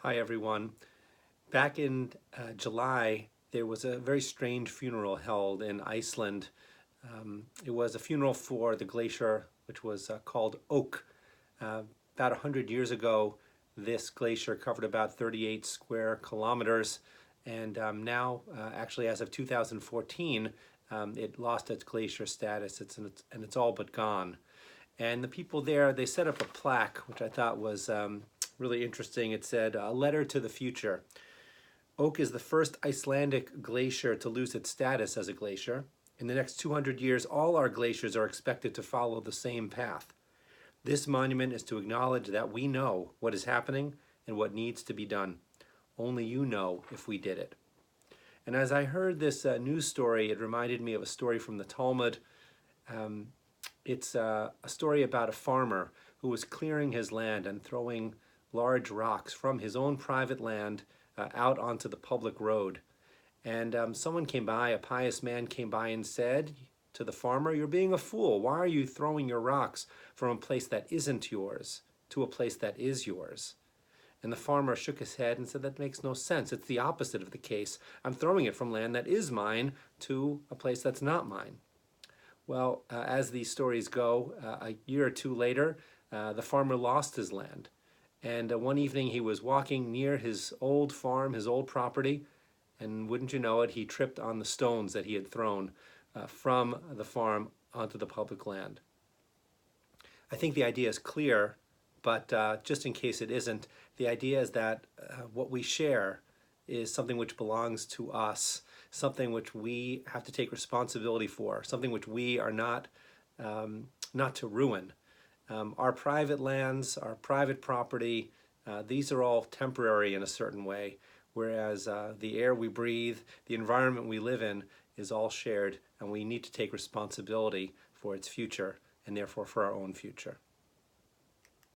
Hi everyone. Back in July, there was a very strange funeral held in Iceland. It was a funeral for the glacier, which was called Oak. About 100 years ago, this glacier covered about 38 square kilometers, and now, actually as of 2014, it lost its glacier status, and it's all but gone. And the people there, they set up a plaque, which I thought was really interesting. It said, "A letter to the future. Oak is the first Icelandic glacier to lose its status as a glacier. In the next 200 years, all our glaciers are expected to follow the same path. This monument is to acknowledge that we know what is happening and what needs to be done. Only you know if we did it." And as I heard this news story, it reminded me of a story from the Talmud. It's a story about a farmer who was clearing his land and throwing large rocks from his own private land out onto the public road. And someone came by, a pious man came by and said to the farmer, "You're being a fool. Why are you throwing your rocks from a place that isn't yours to a place that is yours?" And the farmer shook his head and said, "That makes no sense. It's the opposite of the case. I'm throwing it from land that is mine to a place that's not mine." Well, as these stories go, a year or two later, the farmer lost his land. And one evening he was walking near his old farm, his old property, and wouldn't you know it, he tripped on the stones that he had thrown from the farm onto the public land. I think the idea is clear, but just in case it isn't, the idea is that what we share is something which belongs to us, something which we have to take responsibility for, something which we are not to ruin. Our private lands, our private property, these are all temporary in a certain way, whereas the air we breathe, the environment we live in is all shared, and we need to take responsibility for its future and therefore for our own future.